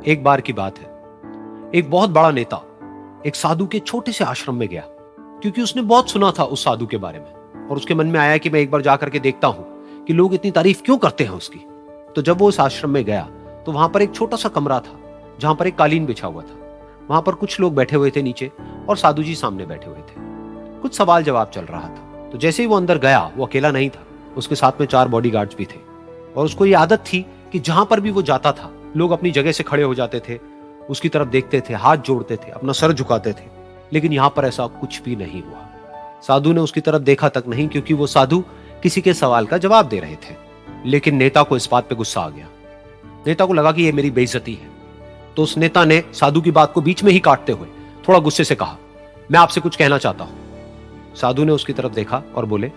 एक बार की बात है, एक बहुत बड़ा नेता एक साधु के छोटे से आश्रम में गया, क्योंकि उसने बहुत सुना था उस साधु के बारे में, और उसके मन में आया कि मैं एक बार जाकर के देखता हूं कि लोग इतनी तारीफ क्यों करते हैं उसकी। तो जब वो उस आश्रम में गया तो वहां पर एक छोटा सा कमरा था, जहां पर एक कालीन बिछा हुआ था। वहां पर कुछ लोग बैठे हुए थे नीचे, और साधु जी सामने बैठे हुए थे। कुछ सवाल जवाब चल रहा था। तो जैसे ही वो अंदर गया, वो अकेला नहीं था, उसके साथ में 4 बॉडीगार्ड्स भी थे, और उसको ये आदत थी कि जहां पर भी वो जाता था, लोग अपनी जगह से खड़े हो जाते थे, उसकी तरफ देखते थे, हाथ जोड़ते थे, अपना सर झुकाते थे। लेकिन यहां पर ऐसा कुछ भी नहीं हुआ। साधु ने उसकी तरफ देखा तक नहीं, क्योंकि वो साधु किसी के सवाल का जवाब दे रहे थे। लेकिन नेता को इस बात पे गुस्सा आ गया। नेता को लगा कि ये मेरी बेइज्जती है। तो उस नेता ने साधु की बात को बीच में ही काटते हुए थोड़ा गुस्से से कहा, मैं आपसे कुछ कहना चाहता हूं। साधु ने उसकी तरफ देखा और बोले,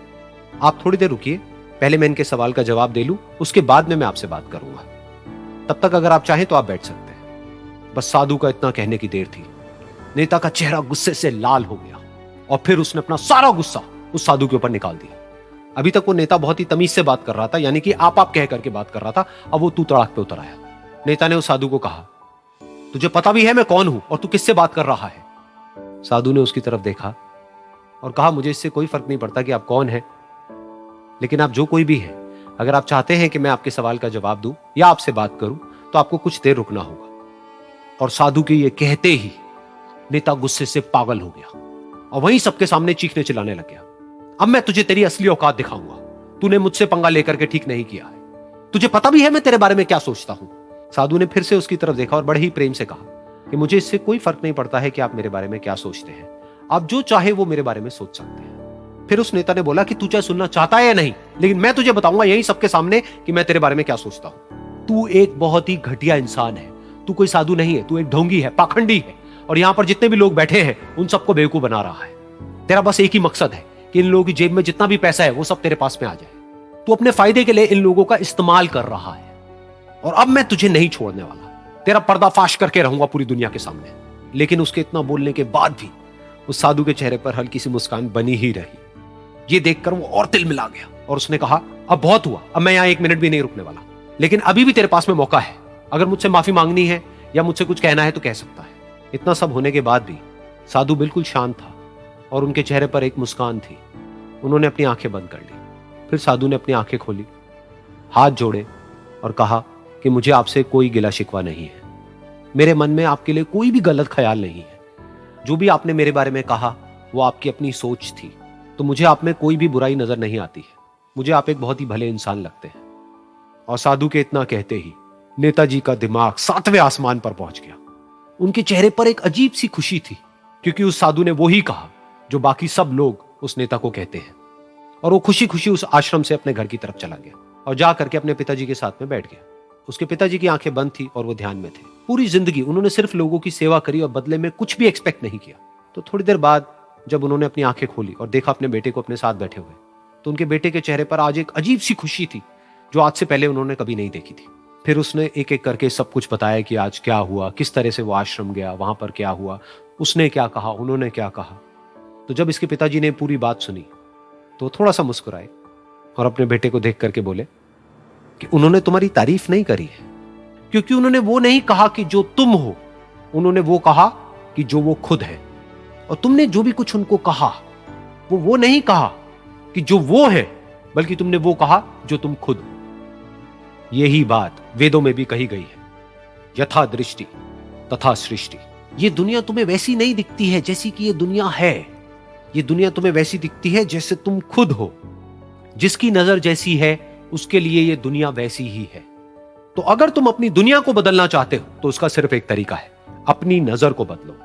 आप थोड़ी देर रुकिए, पहले मैं इनके सवाल का जवाब दे लूं, उसके बाद में मैं आपसे बात करूंगा। तब तक अगर आप चाहें तो आप बैठ सकते हैं। बस साधु का इतना कहने की देर थी। नेता का चेहरा गुस्से से लाल हो गया, और फिर उसने अपना सारा गुस्सा उस साधु के ऊपर निकाल दिया। अभी तक वो नेता बहुत ही तमीज से बात कर रहा था, यानी कि आप कह करके बात कर रहा था। अब वो तू तड़ाक पे उतर आया। नेता ने उस साधु को कहा, तुझे पता भी है मैं कौन हूं और तू किससे बात कर रहा है? साधु ने उसकी तरफ देखा और कहा, मुझे इससे कोई फर्क नहीं पड़ता कि आप कौन हैं, लेकिन आप जो कोई भी हैं, अगर आप चाहते हैं कि मैं आपके सवाल का जवाब दूं या आपसे बात करूं, तो आपको कुछ देर रुकना होगा। और साधु के ये कहते ही नेता गुस्से से पागल हो गया, और वहीं सबके सामने चीखने चिल्लाने लग गया, अब मैं तुझे तेरी असली औकात दिखाऊंगा। तूने मुझसे पंगा लेकर के ठीक नहीं किया है। तुझे पता भी है मैं तेरे बारे में क्या सोचता हूं। साधु ने फिर से उसकी तरफ देखा और बड़े ही प्रेम से कहा कि मुझे इससे कोई फर्क नहीं पड़ता है कि आप मेरे बारे में क्या सोचते हैं। आप जो चाहे वो मेरे बारे में सोच सकते हैं। फिर उस नेता ने बोला कि तू चाहे सुनना चाहता है या नहीं, लेकिन मैं तुझे बताऊंगा यही सबके सामने कि मैं तेरे बारे में क्या सोचता हूं। तू एक बहुत ही घटिया इंसान है। तू कोई साधु नहीं है, तू एक ढोंगी है, पाखंडी है, और यहां पर जितने भी लोग बैठे हैं उन सबको बेवकूफ बना रहा है। तेरा बस एक ही मकसद है कि इन लोगों की जेब में जितना भी पैसा है वो सब तेरे पास में आ जाए। तू अपने फायदे के लिए इन लोगों का इस्तेमाल कर रहा है, और अब मैं तुझे नहीं छोड़ने वाला। तेरा पर्दाफाश करके रहूंगा पूरी दुनिया के सामने। लेकिन उसके इतना बोलने के बाद भी उस साधु के चेहरे पर हल्की सी मुस्कान बनी ही रही। ये देखकर वो और तिल मिला गया, और उसने कहा, अब बहुत हुआ, अब मैं यहां 1 मिनट भी नहीं रुकने वाला। लेकिन अभी भी तेरे पास में मौका है। अगर मुझसे माफी मांगनी है या मुझसे कुछ कहना है तो कह सकता है। इतना सब होने के बाद भी साधु बिल्कुल शांत था, और उनके चेहरे पर एक मुस्कान थी। उन्होंने अपनी आंखें बंद कर ली। फिर साधु ने अपनी आंखें खोली, हाथ जोड़े और कहा कि मुझे आपसे कोई गिला शिकवा नहीं है। मेरे मन में आपके लिए कोई भी गलत ख्याल नहीं है। जो भी आपने मेरे बारे में कहा वो आपकी अपनी सोच थी, तो मुझे आप में कोई भी बुराई नजर नहीं आती है। मुझे आप एक बहुत ही भले इंसान लगते हैं। और साधु के इतना कहते ही नेताजी का दिमाग 7वें आसमान पर पहुंच गया। उनके चेहरे पर एक अजीब सी खुशी थी, क्योंकि उस साधु ने वो ही कहा जो बाकी सब लोग उस नेता को कहते हैं। और वो खुशी खुशी उस आश्रम से अपने घर की तरफ चला गया, और जा करके अपने पिताजी के साथ में बैठ गया। उसके पिताजी की आंखें बंद थी और वो ध्यान में थे। पूरी जिंदगी उन्होंने सिर्फ लोगों की सेवा करी और बदले में कुछ भी एक्सपेक्ट नहीं किया। तो थोड़ी देर बाद जब उन्होंने अपनी आंखें खोली और देखा अपने बेटे को अपने साथ बैठे हुए, तो उनके बेटे के चेहरे पर आज एक अजीब सी खुशी थी, जो आज से पहले उन्होंने कभी नहीं देखी थी। फिर उसने एक एक करके सब कुछ बताया कि आज क्या हुआ, किस तरह से वो आश्रम गया, वहां पर क्या हुआ, उसने क्या कहा, उन्होंने क्या कहा। तो जब इसके पिताजी ने पूरी बात सुनी तो थोड़ा सा मुस्कुराए और अपने बेटे को देख करके बोले कि उन्होंने तुम्हारी तारीफ नहीं करी है, क्योंकि उन्होंने वो नहीं कहा कि जो तुम हो, उन्होंने वो कहा कि जो वो खुद है। और तुमने जो भी कुछ उनको कहा वो नहीं कहा कि जो वो है, बल्कि तुमने वो कहा जो तुम खुद हो। यही बात वेदों में भी कही गई है, यथा दृष्टि तथा सृष्टि। ये दुनिया तुम्हें वैसी नहीं दिखती है जैसी कि ये दुनिया है। ये दुनिया तुम्हें वैसी दिखती है जैसे तुम खुद हो। जिसकी नजर जैसी है उसके लिए ये दुनिया वैसी ही है। तो अगर तुम अपनी दुनिया को बदलना चाहते हो तो उसका सिर्फ एक तरीका है, अपनी नजर को बदलो।